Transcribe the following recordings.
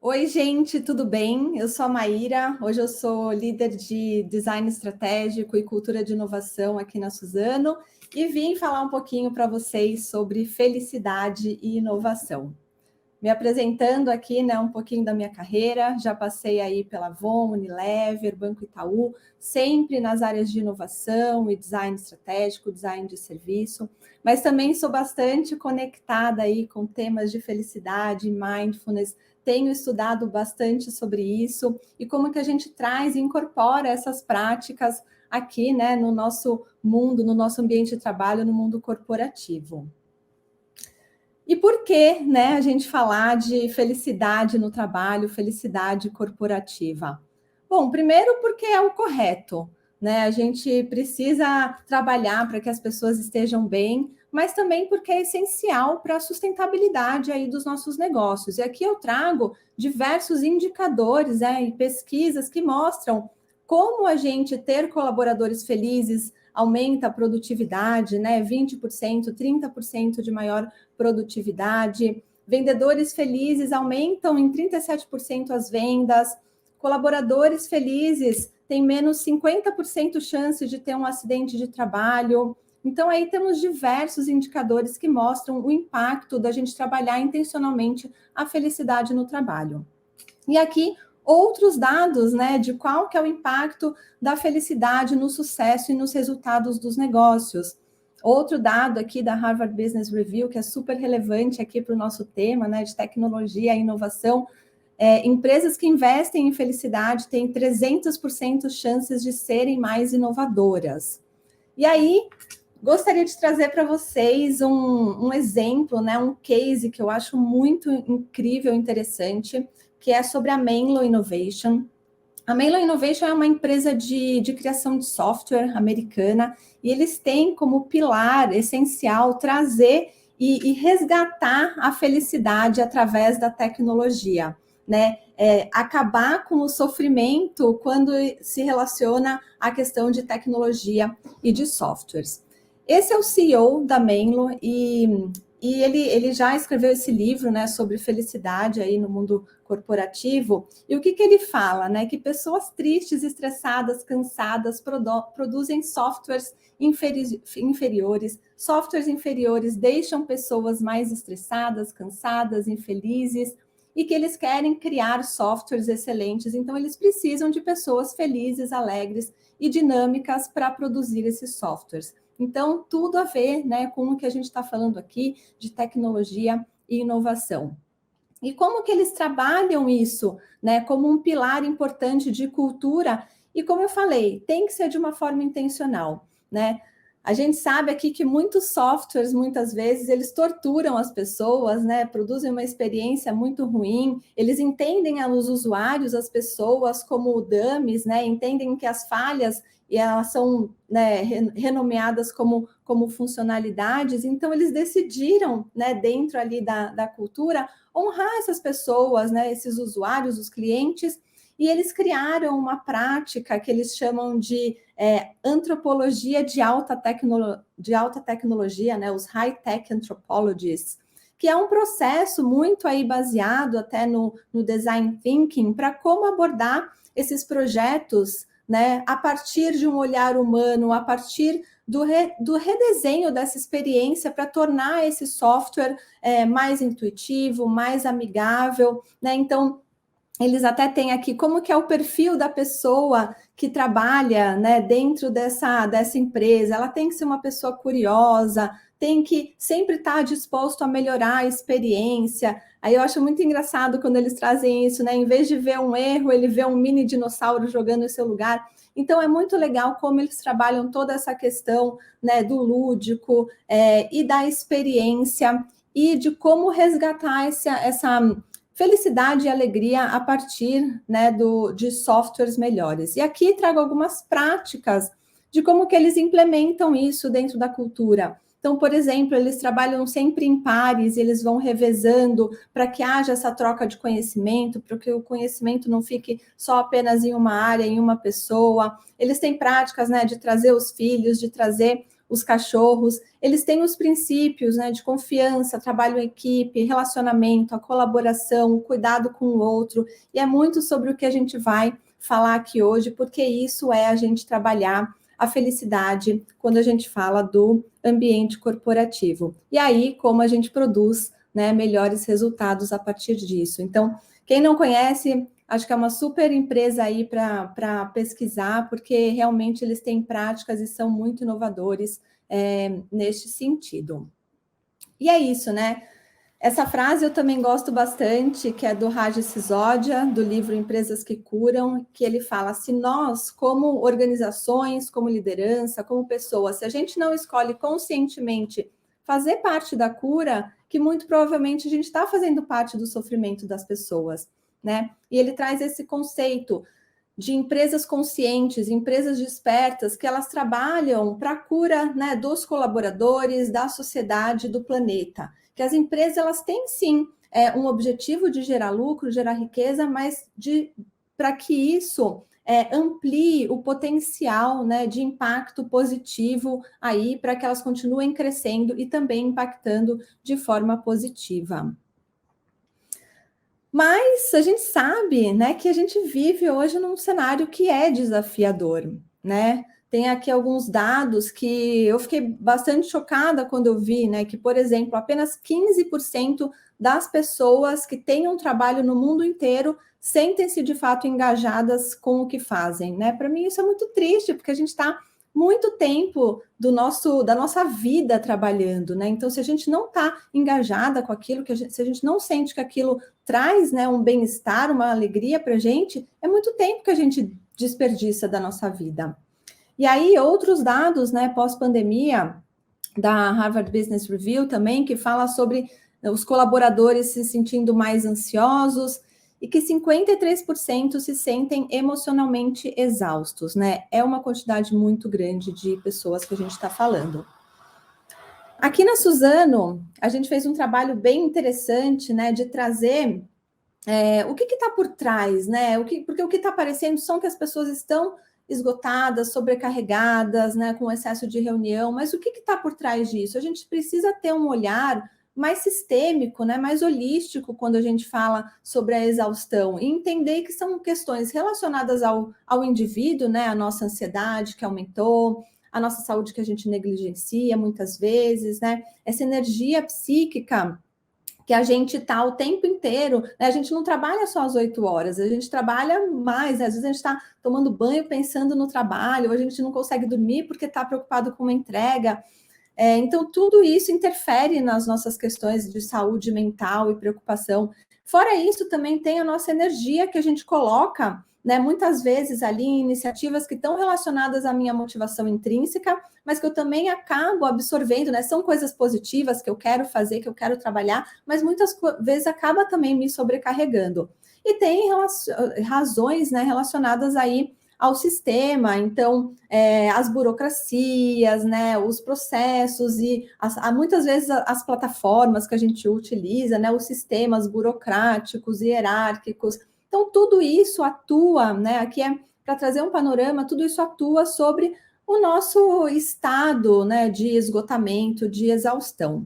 Oi, gente, tudo bem? Eu sou a Maíra. Hoje eu sou líder de design estratégico e cultura de inovação aqui na Suzano e vim falar um pouquinho para vocês sobre felicidade e inovação. Me apresentando aqui, né, um pouquinho da minha carreira, já passei aí pela Avon, Unilever, Banco Itaú, sempre nas áreas de inovação e design estratégico, design de serviço, mas também sou bastante conectada aí com temas de felicidade, mindfulness, tenho estudado bastante sobre isso e como que a gente traz e incorpora essas práticas aqui, né, no nosso mundo, no nosso ambiente de trabalho, no mundo corporativo. E por que, né, a gente falar de felicidade no trabalho, felicidade corporativa? Bom, primeiro porque é o correto, né? A gente precisa trabalhar para que as pessoas estejam bem, mas também porque é essencial para a sustentabilidade aí dos nossos negócios. E aqui eu trago diversos indicadores, e pesquisas que mostram como a gente ter colaboradores felizes aumenta a produtividade, né? 20%, 30% de maior produtividade. Vendedores felizes aumentam em 37% as vendas. Colaboradores felizes têm menos 50% chance de ter um acidente de trabalho. Então, aí temos diversos indicadores que mostram o impacto da gente trabalhar intencionalmente a felicidade no trabalho. E aqui, outros dados, né, de qual que é o impacto da felicidade no sucesso e nos resultados dos negócios. Outro dado aqui da Harvard Business Review, que é super relevante aqui para o nosso tema, né, de tecnologia e inovação, empresas que investem em felicidade têm 300% chances de serem mais inovadoras. E aí, gostaria de trazer para vocês um exemplo, né, um case que eu acho muito incrível e interessante, que é sobre a Menlo Innovation. A Menlo Innovation é uma empresa de criação de software americana e eles têm como pilar essencial trazer e resgatar a felicidade através da tecnologia, né? Acabar com o sofrimento quando se relaciona à questão de tecnologia e de softwares. Esse é o CEO da Menlo e ele já escreveu esse livro, né, sobre felicidade aí no mundo corporativo. E o que ele fala, né? Que pessoas tristes, estressadas, cansadas produzem softwares inferiores. Softwares inferiores deixam pessoas mais estressadas, cansadas, infelizes, e que eles querem criar softwares excelentes. Então, eles precisam de pessoas felizes, alegres e dinâmicas para produzir esses softwares. Então, tudo a ver, né, com o que a gente está falando aqui de tecnologia e inovação. E como que eles trabalham isso, né, como um pilar importante de cultura? E como eu falei, tem que ser de uma forma intencional, né? A gente sabe aqui que muitos softwares, muitas vezes, eles torturam as pessoas, né? Produzem uma experiência muito ruim. Eles entendem os usuários, as pessoas, como dummies, né? Entendem que as falhas e elas são, né, renomeadas como funcionalidades. Então, eles decidiram, né, dentro ali da cultura, honrar essas pessoas, né, esses usuários, os clientes, e eles criaram uma prática que eles chamam de antropologia de alta tecnologia, né, os high-tech anthropologists, que é um processo muito aí baseado até no design thinking para como abordar esses projetos, né, a partir de um olhar humano, a partir do redesenho dessa experiência para tornar esse software mais intuitivo, mais amigável, né? Então, eles até têm aqui como que é o perfil da pessoa que trabalha, né, dentro dessa empresa. Ela tem que ser uma pessoa curiosa, tem que sempre estar disposto a melhorar a experiência. Aí eu acho muito engraçado quando eles trazem isso, né? Em vez de ver um erro, ele vê um mini dinossauro jogando em seu lugar. Então é muito legal como eles trabalham toda essa questão, né, do lúdico e da experiência e de como resgatar essa felicidade e alegria a partir, né, de softwares melhores. E aqui trago algumas práticas de como que eles implementam isso dentro da cultura. Então, por exemplo, eles trabalham sempre em pares, eles vão revezando para que haja essa troca de conhecimento, para que o conhecimento não fique só apenas em uma área, em uma pessoa. Eles têm práticas, né, de trazer os filhos, de trazer os cachorros, eles têm os princípios, né, de confiança, trabalho em equipe, relacionamento, a colaboração, o cuidado com o outro, e é muito sobre o que a gente vai falar aqui hoje, porque isso é a gente trabalhar a felicidade quando a gente fala do ambiente corporativo. E aí, como a gente produz, né, melhores resultados a partir disso. Então, quem não conhece, acho que é uma super empresa aí para pesquisar, porque realmente eles têm práticas e são muito inovadores neste sentido. E é isso, né? Essa frase eu também gosto bastante, que é do Raj Sisodia, do livro Empresas que Curam, que ele fala: se nós, como organizações, como liderança, como pessoas, se a gente não escolhe conscientemente fazer parte da cura, que muito provavelmente a gente está fazendo parte do sofrimento das pessoas, né? E ele traz esse conceito de empresas conscientes, empresas despertas, que elas trabalham para a cura, né, dos colaboradores, da sociedade, do planeta. Que as empresas elas têm sim um objetivo de gerar lucro, gerar riqueza, mas para que isso amplie o potencial, né, de impacto positivo aí para que elas continuem crescendo e também impactando de forma positiva. Mas a gente sabe, né, que a gente vive hoje num cenário que é desafiador, né? Tem aqui alguns dados que eu fiquei bastante chocada quando eu vi, né, que, por exemplo, apenas 15% das pessoas que têm um trabalho no mundo inteiro sentem-se de fato engajadas com o que fazem, né? Para mim isso é muito triste, porque a gente está muito tempo da nossa vida trabalhando, né? Então, se a gente não está engajada com aquilo, se a gente não sente que aquilo traz, né, um bem-estar, uma alegria para a gente, é muito tempo que a gente desperdiça da nossa vida. E aí, outros dados, né, pós-pandemia, da Harvard Business Review também, que fala sobre os colaboradores se sentindo mais ansiosos e que 53% se sentem emocionalmente exaustos, né? É uma quantidade muito grande de pessoas que a gente está falando. Aqui na Suzano, a gente fez um trabalho bem interessante, né, de trazer o que está por trás, né? Porque o que está aparecendo são que as pessoas estão esgotadas, sobrecarregadas, né, com excesso de reunião, mas o que está por trás disso? A gente precisa ter um olhar mais sistêmico, né, mais holístico quando a gente fala sobre a exaustão e entender que são questões relacionadas ao indivíduo, né, a nossa ansiedade que aumentou, a nossa saúde que a gente negligencia muitas vezes, né, essa energia psíquica que a gente está o tempo inteiro, né? A gente não trabalha só às 8 horas, a gente trabalha mais, né? Às vezes a gente está tomando banho pensando no trabalho, ou a gente não consegue dormir porque está preocupado com uma entrega. Então, tudo isso interfere nas nossas questões de saúde mental e preocupação. Fora isso, também tem a nossa energia que a gente coloca, né, muitas vezes ali em iniciativas que estão relacionadas à minha motivação intrínseca, mas que eu também acabo absorvendo, né? São coisas positivas que eu quero fazer, que eu quero trabalhar, mas muitas vezes acaba também me sobrecarregando. E tem razões, né, relacionadas aí ao sistema, então as burocracias, né, os processos e muitas vezes as plataformas que a gente utiliza, né, os sistemas burocráticos e hierárquicos. Então, tudo isso atua, né? Aqui é para trazer um panorama, tudo isso atua sobre o nosso estado, né, de esgotamento, de exaustão.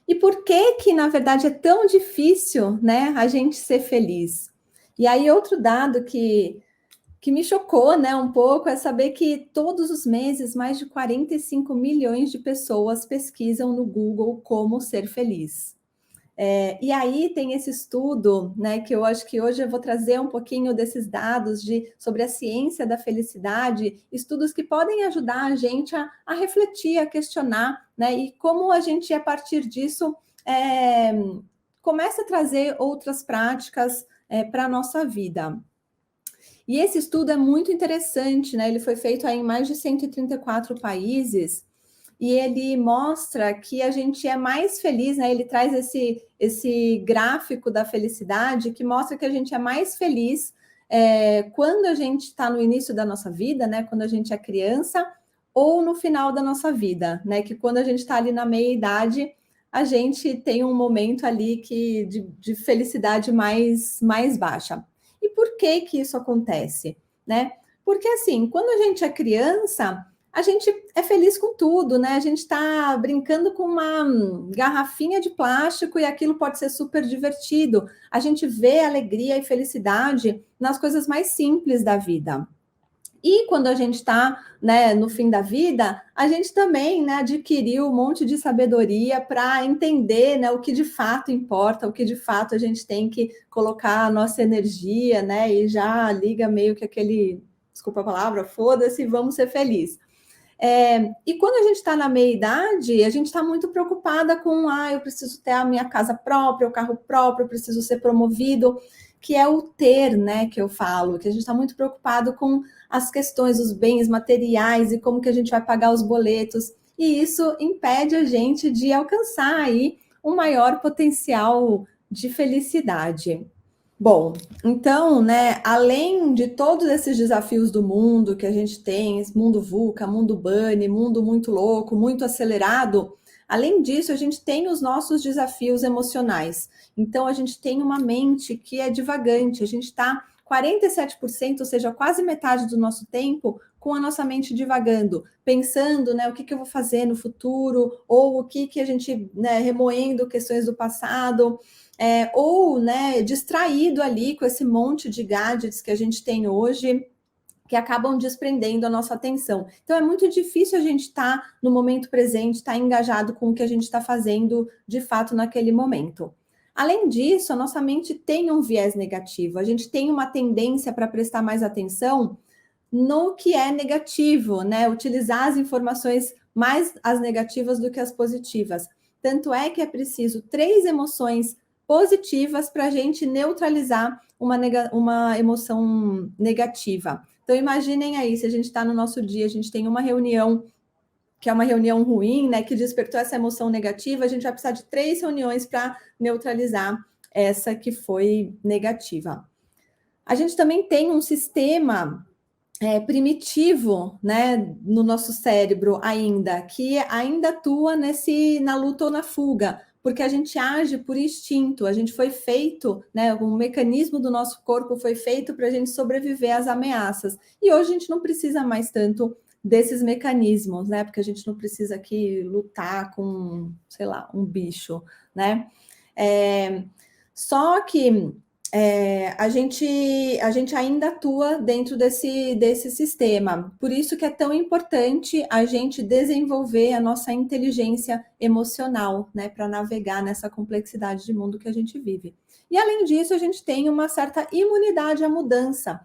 E por que, na verdade, é tão difícil, né, a gente ser feliz? E aí, outro dado que me chocou, né, um pouco, é saber que todos os meses mais de 45 milhões de pessoas pesquisam no Google como ser feliz. E aí tem esse estudo, né, que eu acho que hoje eu vou trazer um pouquinho desses dados sobre a ciência da felicidade, estudos que podem ajudar a gente a refletir, a questionar, né, e como a gente, a partir disso, começa a trazer outras práticas para a nossa vida. E esse estudo é muito interessante, né? Ele foi feito aí em mais de 134 países e ele mostra que a gente é mais feliz, né? Ele traz esse gráfico da felicidade que mostra que a gente é mais feliz quando a gente está no início da nossa vida, né? Quando a gente é criança ou no final da nossa vida, né? Que quando a gente está ali na meia-idade, a gente tem um momento ali de felicidade mais baixa. E por que isso acontece, né? Porque assim, quando a gente é criança, a gente é feliz com tudo, né? A gente está brincando com uma garrafinha de plástico e aquilo pode ser super divertido. A gente vê alegria e felicidade nas coisas mais simples da vida. E quando a gente está, né, no fim da vida, a gente também, né, adquiriu um monte de sabedoria para entender, né, o que de fato importa, o que de fato a gente tem que colocar a nossa energia, né, e já liga meio que aquele, desculpa a palavra, foda-se, vamos ser felizes. E quando a gente está na meia-idade, a gente está muito preocupada com, eu preciso ter a minha casa própria, o carro próprio, eu preciso ser promovido, que é o ter, né, que eu falo, que a gente está muito preocupado com as questões, os bens materiais e como que a gente vai pagar os boletos, e isso impede a gente de alcançar aí um maior potencial de felicidade. Bom, então, né, além de todos esses desafios do mundo que a gente tem, esse mundo VUCA, mundo bunny, mundo muito louco, muito acelerado, além disso, a gente tem os nossos desafios emocionais. Então, a gente tem uma mente que é divagante, a gente está 47%, ou seja, quase metade do nosso tempo, com a nossa mente divagando, pensando, né, o que eu vou fazer no futuro, ou o que a gente, né, remoendo questões do passado, ou, né, distraído ali com esse monte de gadgets que a gente tem hoje, que acabam desprendendo a nossa atenção. Então, é muito difícil a gente estar no momento presente, estar engajado com o que a gente está fazendo de fato naquele momento. Além disso, a nossa mente tem um viés negativo, a gente tem uma tendência para prestar mais atenção no que é negativo, né? Utilizar as informações mais as negativas do que as positivas. Tanto é que é preciso 3 emoções positivas para a gente neutralizar uma emoção negativa. Então, imaginem aí, se a gente está no nosso dia, a gente tem uma reunião que é uma reunião ruim, né, que despertou essa emoção negativa, a gente vai precisar de 3 reuniões para neutralizar essa que foi negativa. A gente também tem um sistema primitivo, né, no nosso cérebro ainda, que ainda atua na luta ou na fuga, porque a gente age por instinto, a gente foi feito, né, um mecanismo do nosso corpo foi feito para a gente sobreviver às ameaças. E hoje a gente não precisa mais tanto desses mecanismos, né, porque a gente não precisa aqui lutar com, sei lá, um bicho, né? Só que a gente ainda atua dentro desse sistema. Por isso que é tão importante a gente desenvolver a nossa inteligência emocional, né, para navegar nessa complexidade de mundo que a gente vive. E além disso, a gente tem uma certa imunidade à mudança.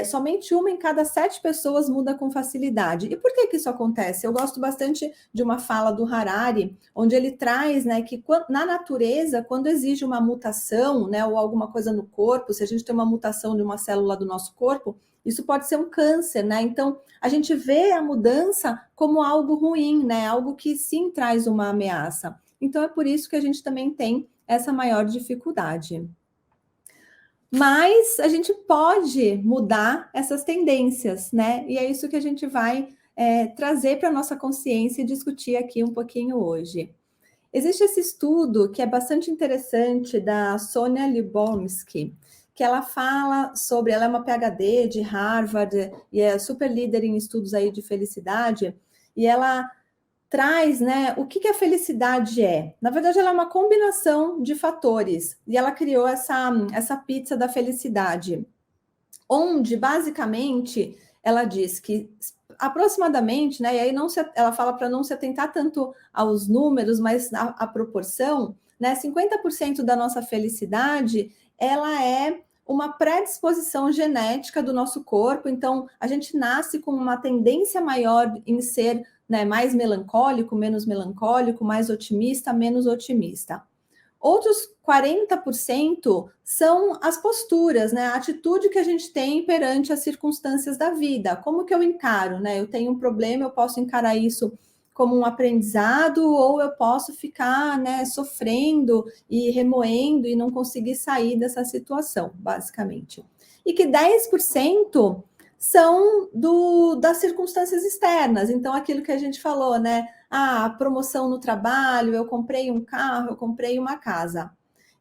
Somente 1 em cada 7 pessoas muda com facilidade. E por que isso acontece? Eu gosto bastante de uma fala do Harari, onde ele traz, né, que na natureza, quando exige uma mutação, né, ou alguma coisa no corpo, se a gente tem uma mutação de uma célula do nosso corpo, isso pode ser um câncer, né? Então, a gente vê a mudança como algo ruim, né? Algo que sim traz uma ameaça. Então, é por isso que a gente também tem essa maior dificuldade. Mas a gente pode mudar essas tendências, né? E é isso que a gente vai trazer para a nossa consciência e discutir aqui um pouquinho hoje. Existe esse estudo que é bastante interessante da Sonia Lyubomirsky, que ela fala sobre, ela é uma PhD de Harvard e é super líder em estudos aí de felicidade, e ela traz, né, o que a felicidade é. Na verdade, ela é uma combinação de fatores, e ela criou essa pizza da felicidade, onde, basicamente, ela diz que aproximadamente, né, e aí ela fala para não se atentar tanto aos números, mas à proporção, né, 50% da nossa felicidade, ela é uma predisposição genética do nosso corpo, então a gente nasce com uma tendência maior em ser, né, mais melancólico, menos melancólico, mais otimista, menos otimista. Outros 40% são as posturas, né? A atitude que a gente tem perante as circunstâncias da vida. Como que eu encaro, né? Eu tenho um problema, eu posso encarar isso como um aprendizado, ou eu posso ficar, né, sofrendo e remoendo e não conseguir sair dessa situação, basicamente. E que 10% são das circunstâncias externas. Então, aquilo que a gente falou, né? A promoção no trabalho, eu comprei um carro, eu comprei uma casa.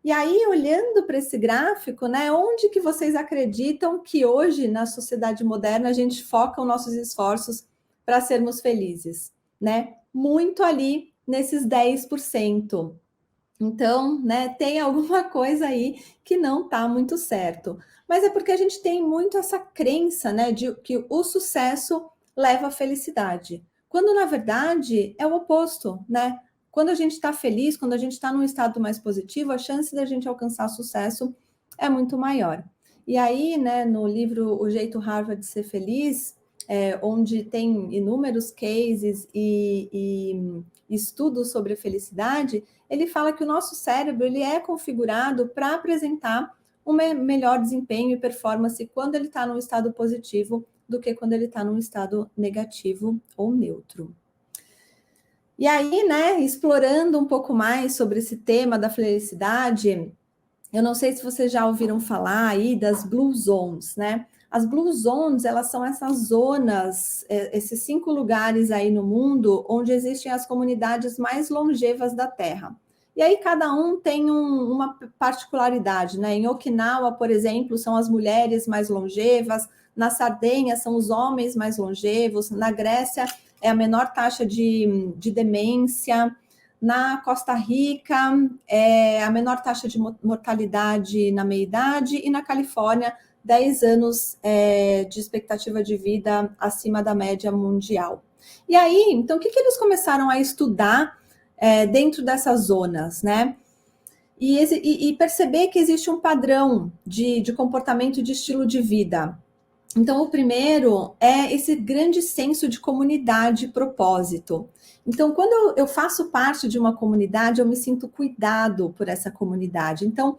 E aí, olhando para esse gráfico, né, onde que vocês acreditam que hoje, na sociedade moderna, a gente foca os nossos esforços para sermos felizes, né? Muito ali nesses 10%. Então, né, tem alguma coisa aí que não está muito certo. Mas é porque a gente tem muito essa crença, né, de que o sucesso leva à felicidade. Quando, na verdade, é o oposto, né? Quando a gente está feliz, quando a gente está num estado mais positivo, a chance da gente alcançar sucesso é muito maior. E aí, né, no livro O Jeito Harvard de Ser Feliz, onde tem inúmeros cases e estudos sobre a felicidade, ele fala que o nosso cérebro ele é configurado para apresentar um melhor desempenho e performance quando ele está num estado positivo do que quando ele está num estado negativo ou neutro. E aí, né, explorando um pouco mais sobre esse tema da felicidade, eu não sei se vocês já ouviram falar aí das Blue Zones, né? As Blue Zones, elas são essas zonas, esses 5 lugares aí no mundo onde existem as comunidades mais longevas da Terra. E aí cada um tem uma particularidade, né? Em Okinawa, por exemplo, são as mulheres mais longevas, na Sardenha são os homens mais longevos, na Grécia é a menor taxa de demência, na Costa Rica é a menor taxa de mortalidade na meia-idade e na Califórnia 10 anos de expectativa de vida acima da média mundial. E aí, então, o que eles começaram a estudar dentro dessas zonas, né? E perceber que existe um padrão de comportamento e de estilo de vida. Então, o primeiro é esse grande senso de comunidade e propósito. Então, quando eu faço parte de uma comunidade, eu me sinto cuidado por essa comunidade. Então,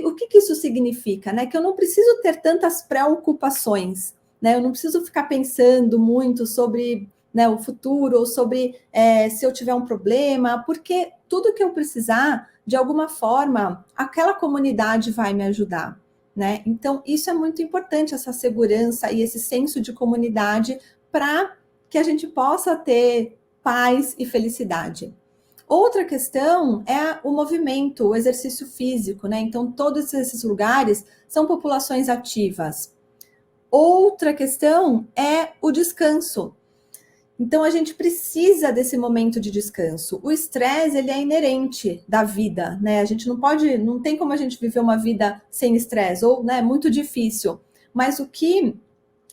o que isso significa? Né? Que eu não preciso ter tantas preocupações, né? Eu não preciso ficar pensando muito sobre, né, o futuro ou sobre se eu tiver um problema, porque tudo que eu precisar, de alguma forma, aquela comunidade vai me ajudar. Né? Então, isso é muito importante, essa segurança e esse senso de comunidade para que a gente possa ter paz e felicidade. Outra questão é o movimento, o exercício físico, né? Então, todos esses lugares são populações ativas. Outra questão é o descanso. Então, a gente precisa desse momento de descanso. O estresse, ele é inerente da vida, né? A gente não tem como a gente viver uma vida sem estresse, ou, né, muito difícil. Mas o que,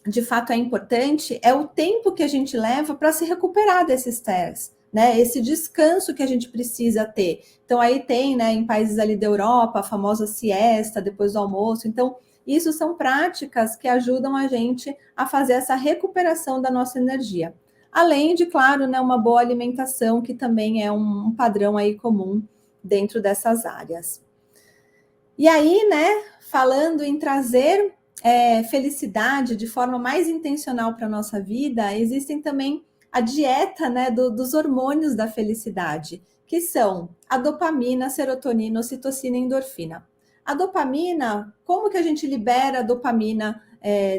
de fato, é importante é o tempo que a gente leva para se recuperar desse estresse, né? Esse descanso que a gente precisa ter. Então, aí tem, né, em países ali da Europa, a famosa siesta depois do almoço. Então, isso são práticas que ajudam a gente a fazer essa recuperação da nossa energia. Além de, claro, né, uma boa alimentação, que também é um padrão aí comum dentro dessas áreas. E aí, né, falando em trazer felicidade de forma mais intencional para a nossa vida, existem também a dieta, né, dos hormônios da felicidade, que são a dopamina, a serotonina, a ocitocina e a endorfina. A dopamina, como que a gente libera a dopamina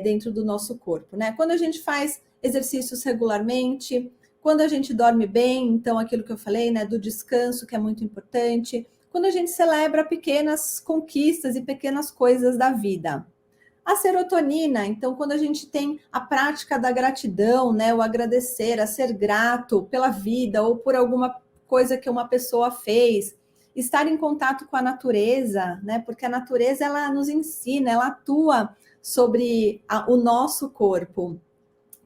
dentro do nosso corpo, né? Quando a gente faz exercícios regularmente, quando a gente dorme bem, então aquilo que eu falei, né, do descanso, que é muito importante, quando a gente celebra pequenas conquistas e pequenas coisas da vida. A serotonina, então, quando a gente tem a prática da gratidão, né, o agradecer, a ser grato pela vida ou por alguma coisa que uma pessoa fez, estar em contato com a natureza, né, porque a natureza ela nos ensina, ela atua sobre o nosso corpo.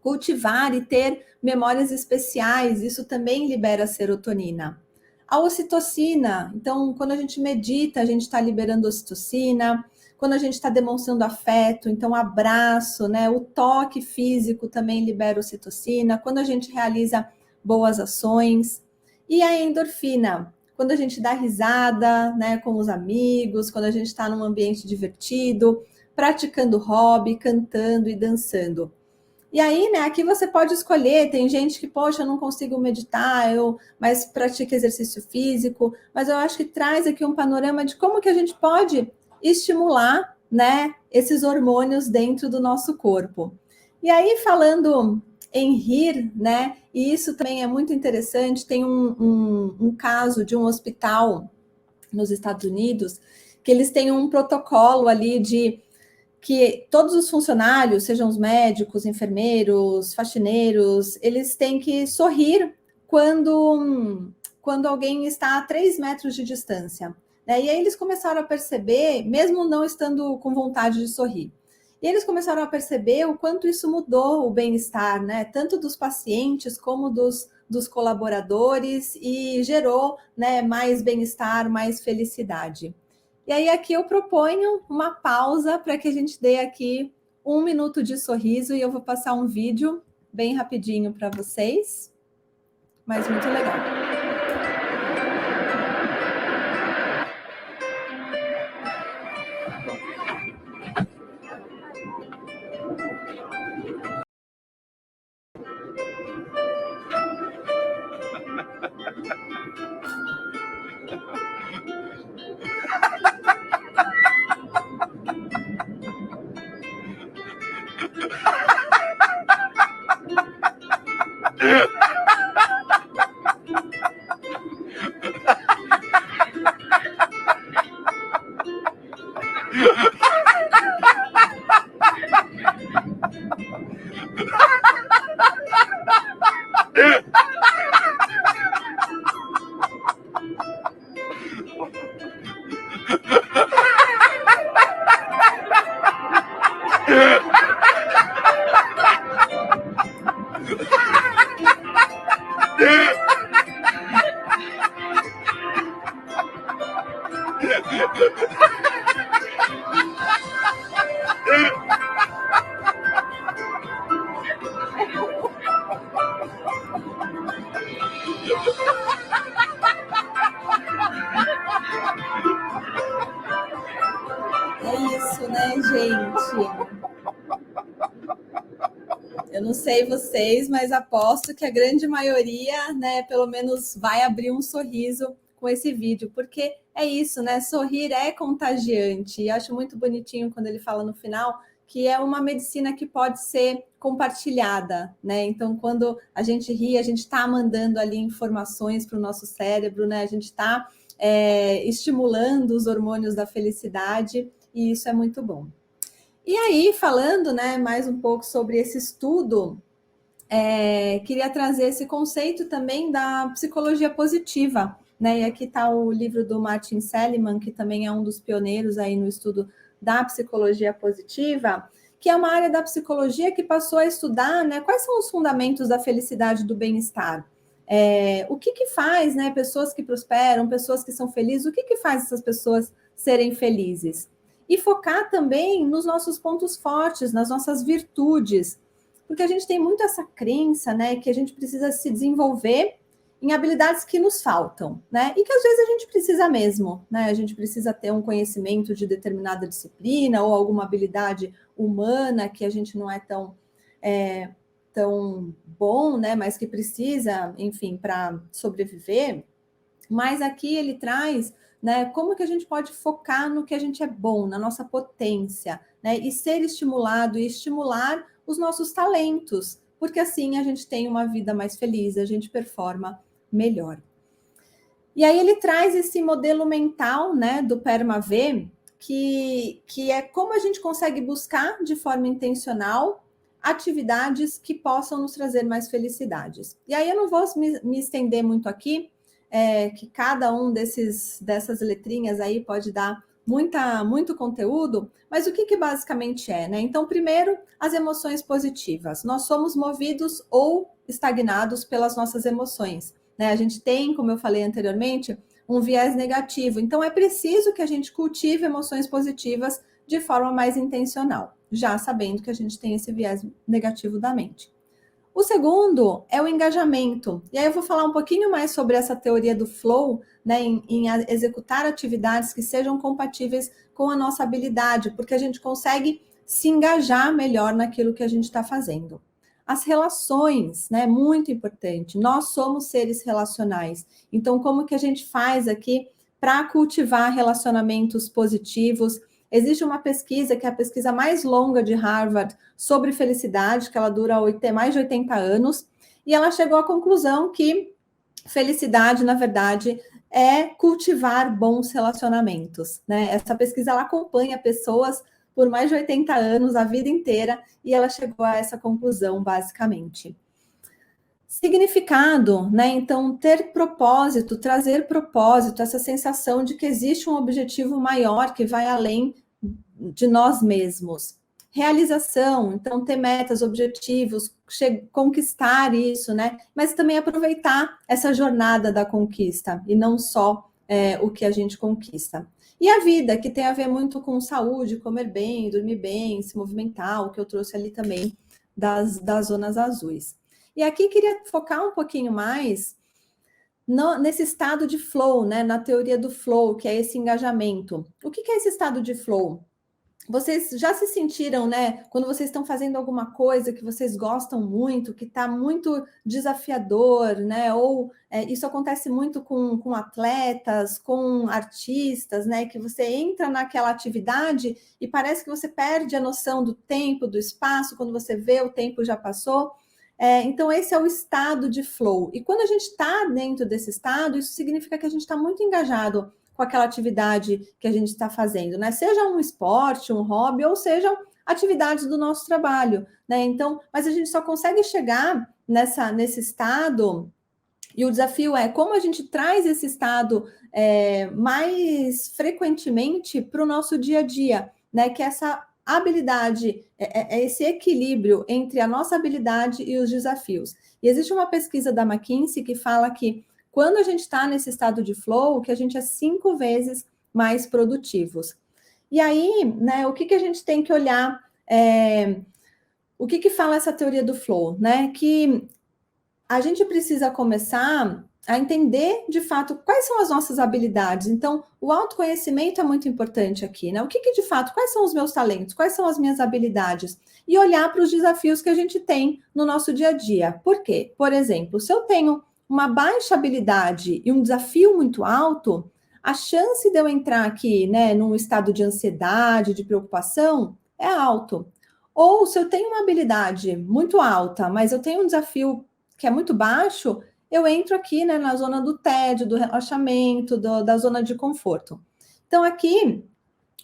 Cultivar e ter memórias especiais, isso também libera serotonina. A ocitocina, então, quando a gente medita, a gente está liberando ocitocina. Quando a gente está demonstrando afeto, então, abraço, né? O toque físico também libera ocitocina. Quando a gente realiza boas ações. E a endorfina, quando a gente dá risada, né, com os amigos, quando a gente está num ambiente divertido, praticando hobby, cantando e dançando. E aí, né, aqui você pode escolher, tem gente que, poxa, eu não consigo meditar, mas pratica exercício físico, mas eu acho que traz aqui um panorama de como que a gente pode estimular, né, esses hormônios dentro do nosso corpo. E aí, falando em rir, né, e isso também é muito interessante, tem um caso de um hospital nos Estados Unidos, que eles têm um protocolo ali de que todos os funcionários, sejam os médicos, enfermeiros, faxineiros, eles têm que sorrir quando alguém está a 3 metros de distância. Né? E aí eles começaram a perceber, mesmo não estando com vontade de sorrir, e eles começaram a perceber o quanto isso mudou o bem-estar, né? Tanto dos pacientes como dos colaboradores, e gerou, né, mais bem-estar, mais felicidade. E aí aqui eu proponho uma pausa para que a gente dê aqui 1 minuto de sorriso, e eu vou passar um vídeo bem rapidinho para vocês, mas muito legal. É isso, né, gente? Eu não sei vocês, mas aposto que a grande maioria, né, pelo menos vai abrir um sorriso com esse vídeo, porque é isso, né? Sorrir é contagiante. E acho muito bonitinho quando ele fala no final que é uma medicina que pode ser compartilhada, né? Então, quando a gente ri, a gente está mandando ali informações para o nosso cérebro, né? A gente está estimulando os hormônios da felicidade, e isso é muito bom. E aí, falando, né, mais um pouco sobre esse estudo, queria trazer esse conceito também da psicologia positiva, né? E aqui está o livro do Martin Seligman, que também é um dos pioneiros aí no estudo da psicologia positiva, que é uma área da psicologia que passou a estudar, né, quais são os fundamentos da felicidade e do bem-estar. O que faz, né, pessoas que prosperam, pessoas que são felizes, o que faz essas pessoas serem felizes? E focar também nos nossos pontos fortes, nas nossas virtudes, porque a gente tem muito essa crença, né, que a gente precisa se desenvolver em habilidades que nos faltam, né, e que às vezes a gente precisa mesmo, né, a gente precisa ter um conhecimento de determinada disciplina ou alguma habilidade humana que a gente não é tão bom, né, mas que precisa, enfim, para sobreviver. Mas aqui ele traz, né, como que a gente pode focar no que a gente é bom, na nossa potência, né, e ser estimulado e estimular os nossos talentos, porque assim a gente tem uma vida mais feliz, a gente performa melhor. E aí ele traz esse modelo mental, né, do PERMA-V, que é como a gente consegue buscar de forma intencional atividades que possam nos trazer mais felicidades. E aí eu não vou me estender muito aqui, que cada um dessas letrinhas aí pode dar muito conteúdo, mas o que basicamente é, né? Então, primeiro, as emoções positivas. Nós somos movidos ou estagnados pelas nossas emoções, né? A gente tem, como eu falei anteriormente, um viés negativo. Então, é preciso que a gente cultive emoções positivas de forma mais intencional, já sabendo que a gente tem esse viés negativo da mente. O segundo é o engajamento. E aí eu vou falar um pouquinho mais sobre essa teoria do flow, né, em executar atividades que sejam compatíveis com a nossa habilidade, porque a gente consegue se engajar melhor naquilo que a gente está fazendo. As relações, né, muito importante. Nós somos seres relacionais. Então, como que a gente faz aqui para cultivar relacionamentos positivos? Existe uma pesquisa, que é a pesquisa mais longa de Harvard sobre felicidade, que ela dura mais de 80 anos, e ela chegou à conclusão que felicidade, na verdade, é cultivar bons relacionamentos, né? Essa pesquisa ela acompanha pessoas por mais de 80 anos, a vida inteira, e ela chegou a essa conclusão, basicamente. Significado, né? Então, ter propósito, trazer propósito, essa sensação de que existe um objetivo maior que vai além de nós mesmos. Realização, então, ter metas, objetivos, conquistar isso, né? Mas também aproveitar essa jornada da conquista e não só o que a gente conquista. E a vida, que tem a ver muito com saúde, comer bem, dormir bem, se movimentar, o que eu trouxe ali também das zonas azuis. E aqui queria focar um pouquinho mais nesse estado de flow, né? Na teoria do flow, que é esse engajamento. O que é esse estado de flow? Vocês já se sentiram, né? Quando vocês estão fazendo alguma coisa que vocês gostam muito, que está muito desafiador, né? Ou isso acontece muito com atletas, com artistas, né? Que você entra naquela atividade e parece que você perde a noção do tempo, do espaço, quando você vê o tempo já passou. Então, esse é o estado de flow. E quando a gente está dentro desse estado, isso significa que a gente está muito engajado com aquela atividade que a gente está fazendo, né? Seja um esporte, um hobby, ou sejam atividades do nosso trabalho, né? Então, mas a gente só consegue chegar nesse estado, e o desafio é como a gente traz esse estado mais frequentemente para o nosso dia a dia, né? Que essa habilidade, esse equilíbrio entre a nossa habilidade e os desafios. E existe uma pesquisa da McKinsey que fala que quando a gente está nesse estado de flow, que a gente é 5 vezes mais produtivos. E aí, né, o que a gente tem que olhar? O que fala essa teoria do flow? Né? Que a gente precisa começar a entender, de fato, quais são as nossas habilidades. Então, o autoconhecimento é muito importante aqui, né? O que de fato, quais são os meus talentos, quais são as minhas habilidades? E olhar para os desafios que a gente tem no nosso dia a dia. Por quê? Por exemplo, se eu tenho uma baixa habilidade e um desafio muito alto, a chance de eu entrar aqui, né, num estado de ansiedade, de preocupação, é alto. Ou se eu tenho uma habilidade muito alta, mas eu tenho um desafio que é muito baixo, eu entro aqui, né, na zona do tédio, do relaxamento, da zona de conforto. Então, aqui,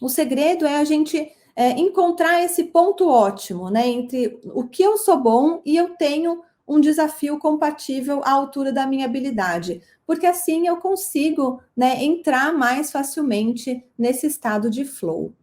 o segredo é a gente encontrar esse ponto ótimo, né, entre o que eu sou bom e eu tenho um desafio compatível à altura da minha habilidade, porque assim eu consigo, né, entrar mais facilmente nesse estado de flow.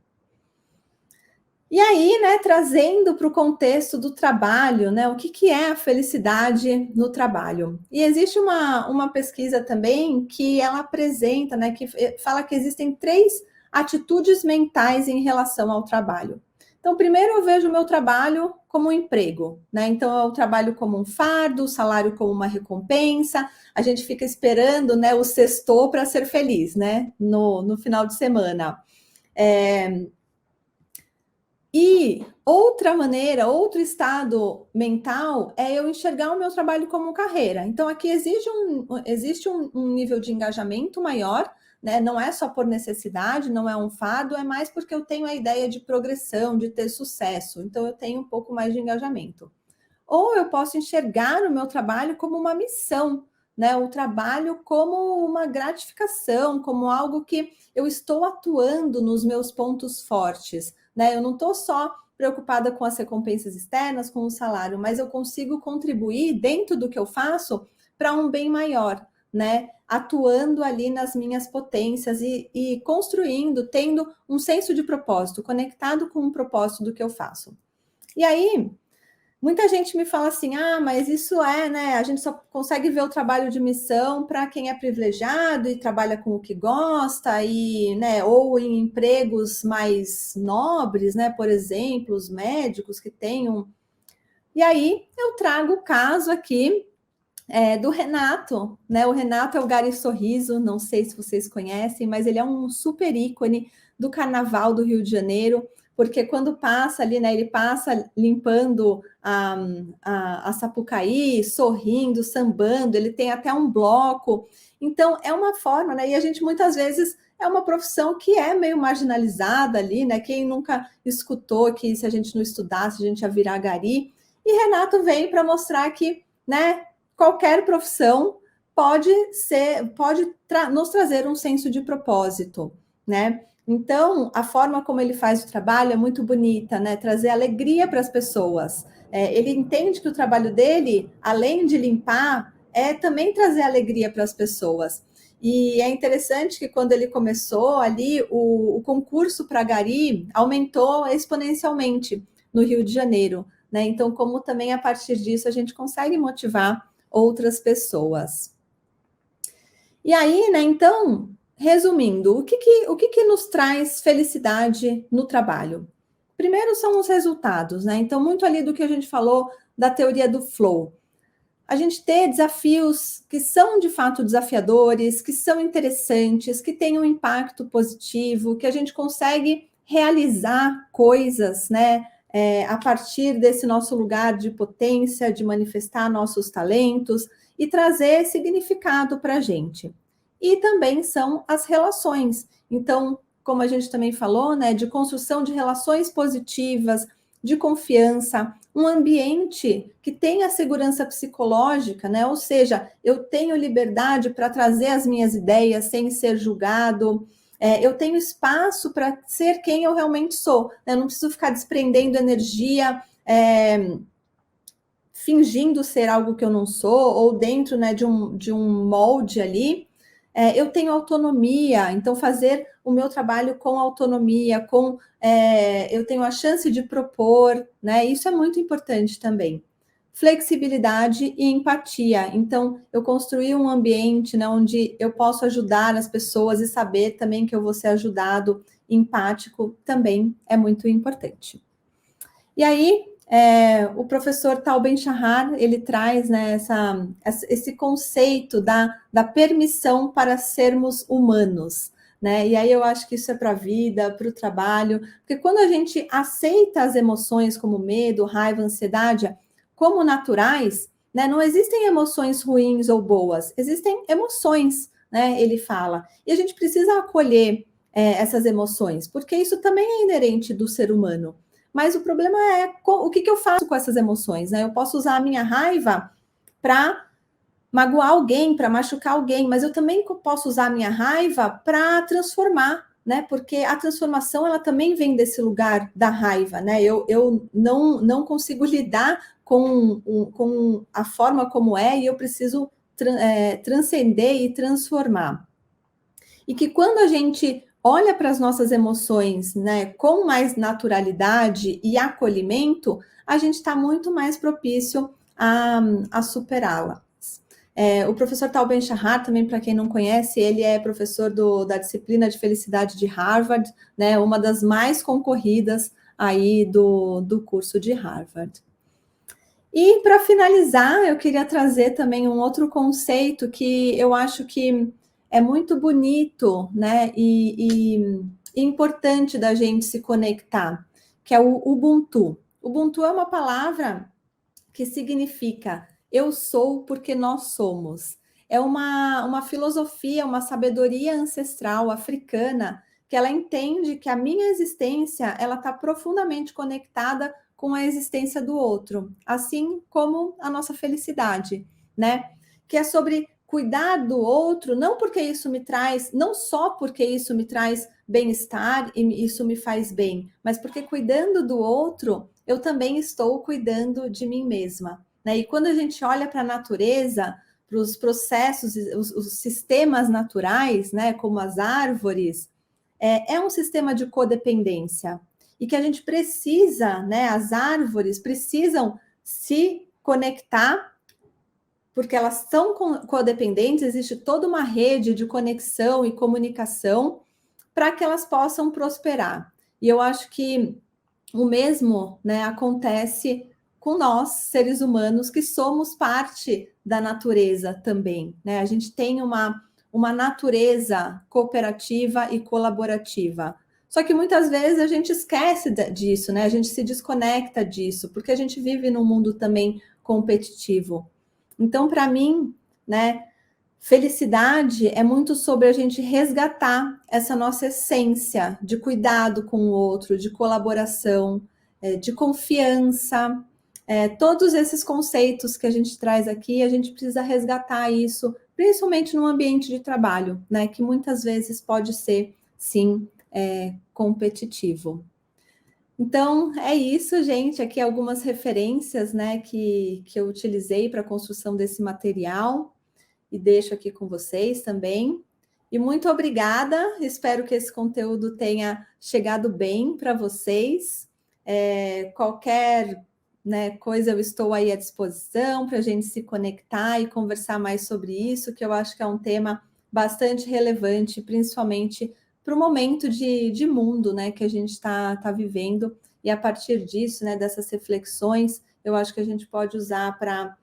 E aí, né, trazendo para o contexto do trabalho, né, o que é a felicidade no trabalho? E existe uma pesquisa também que ela apresenta, né, que fala que existem 3 atitudes mentais em relação ao trabalho. Então, primeiro eu vejo o meu trabalho como um emprego, né? Então, eu trabalho como um fardo, o salário como uma recompensa, a gente fica esperando, né, o sextou para ser feliz, né, no final de semana. E outra maneira, outro estado mental é eu enxergar o meu trabalho como carreira. Então, aqui existe um nível de engajamento maior, né? Não é só por necessidade, não é um fardo, é mais porque eu tenho a ideia de progressão, de ter sucesso. Então, eu tenho um pouco mais de engajamento. Ou eu posso enxergar o meu trabalho como uma missão, né? O trabalho como uma gratificação, como algo que eu estou atuando nos meus pontos fortes, né? Eu não estou só preocupada com as recompensas externas, com o salário, mas eu consigo contribuir dentro do que eu faço para um bem maior, né? Atuando ali nas minhas potências e construindo, tendo um senso de propósito, conectado com o propósito do que eu faço. E aí, muita gente me fala assim, mas isso né? A gente só consegue ver o trabalho de missão para quem é privilegiado e trabalha com o que gosta, e, né, ou em empregos mais nobres, né? Por exemplo, os médicos que tenham. E aí eu trago o caso aqui do Renato, né? O Renato é o Gari Sorriso, não sei se vocês conhecem, mas ele é um super ícone do Carnaval do Rio de Janeiro, porque quando passa ali, né? Ele passa limpando a Sapucaí, sorrindo, sambando, ele tem até um bloco. Então, é uma forma, né? E a gente muitas vezes é uma profissão que é meio marginalizada ali, né? Quem nunca escutou que se a gente não estudasse, a gente ia virar gari. E Renato vem para mostrar que, né? Qualquer profissão pode nos trazer um senso de propósito, né? Então, a forma como ele faz o trabalho é muito bonita, né? Trazer alegria para as pessoas. Ele entende que o trabalho dele, além de limpar, é também trazer alegria para as pessoas. E é interessante que quando ele começou ali, o concurso para Gari aumentou exponencialmente no Rio de Janeiro, né? Então, como também a partir disso a gente consegue motivar outras pessoas. E aí, né, então, resumindo, o que nos traz felicidade no trabalho? Primeiro são os resultados, né? Então, muito ali do que a gente falou da teoria do flow. A gente ter desafios que são de fato desafiadores, que são interessantes, que têm um impacto positivo, que a gente consegue realizar coisas, né? A partir desse nosso lugar de potência, de manifestar nossos talentos e trazer significado para a gente. E também são as relações. Então, como a gente também falou, né, de construção de relações positivas, de confiança, um ambiente que tenha segurança psicológica, né? Ou seja, eu tenho liberdade para trazer as minhas ideias sem ser julgado, eu tenho espaço para ser quem eu realmente sou, né? Eu não preciso ficar desprendendo energia, fingindo ser algo que eu não sou, ou dentro, né, de um molde ali. Eu tenho autonomia, então fazer o meu trabalho com autonomia, eu tenho a chance de propor, né? Isso é muito importante também. Flexibilidade e empatia. Então, eu construí um ambiente, né, onde eu posso ajudar as pessoas e saber também que eu vou ser ajudado, empático, também é muito importante. E aí, o professor Tal Ben-Shahar, ele traz, né, esse conceito da permissão para sermos humanos, né? E aí eu acho que isso é para a vida, para o trabalho, porque quando a gente aceita as emoções como medo, raiva, ansiedade, como naturais, né, não existem emoções ruins ou boas, existem emoções, né? Ele fala. E a gente precisa acolher essas emoções, porque isso também é inerente do ser humano. Mas o problema é o que eu faço com essas emoções, né? Eu posso usar a minha raiva para magoar alguém, para machucar alguém, mas eu também posso usar a minha raiva para transformar, né? Porque a transformação ela também vem desse lugar da raiva, né? Eu não consigo lidar com a forma como é e eu preciso transcender e transformar. E que quando a gente olha para as nossas emoções, né, com mais naturalidade e acolhimento, a gente está muito mais propício a superá-las. O professor Tal Ben-Shahar, também para quem não conhece, ele é professor da disciplina de felicidade de Harvard, né, uma das mais concorridas aí do curso de Harvard. E para finalizar, eu queria trazer também um outro conceito que eu acho que é muito bonito, né, e importante da gente se conectar, que é o Ubuntu. Ubuntu é uma palavra que significa eu sou porque nós somos. É uma filosofia, uma sabedoria ancestral africana que ela entende que a minha existência ela está profundamente conectada com a existência do outro, assim como a nossa felicidade, né? Que é sobre cuidar do outro, não porque isso me traz, não só porque isso me traz bem-estar e isso me faz bem, mas porque cuidando do outro, eu também estou cuidando de mim mesma, né? E quando a gente olha para a natureza, para os processos, os sistemas naturais, né, como as árvores, é um sistema de codependência e que a gente precisa, né, as árvores precisam se conectar porque elas são codependentes, existe toda uma rede de conexão e comunicação para que elas possam prosperar. E eu acho que o mesmo, né, acontece com nós, seres humanos, que somos parte da natureza também, né? A gente tem uma natureza cooperativa e colaborativa. Só que muitas vezes a gente esquece disso, né? A gente se desconecta disso, porque a gente vive num mundo também competitivo. Então, para mim, né, felicidade é muito sobre a gente resgatar essa nossa essência de cuidado com o outro, de colaboração, de confiança. Todos esses conceitos que a gente traz aqui, a gente precisa resgatar isso, principalmente no ambiente de trabalho, né? Que muitas vezes pode ser, sim, competitivo. Então, é isso, gente. Aqui algumas referências, né, que eu utilizei para a construção desse material e deixo aqui com vocês também. E muito obrigada. Espero que esse conteúdo tenha chegado bem para vocês. Qualquer, né, coisa eu estou aí à disposição para a gente se conectar e conversar mais sobre isso, que eu acho que é um tema bastante relevante, principalmente para o momento de mundo, né, que a gente está vivendo, e a partir disso, né, dessas reflexões, eu acho que a gente pode usar para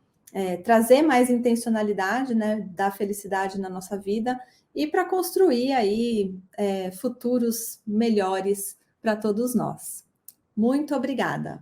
trazer mais intencionalidade, né, da felicidade na nossa vida e para construir aí futuros melhores para todos nós. Muito obrigada.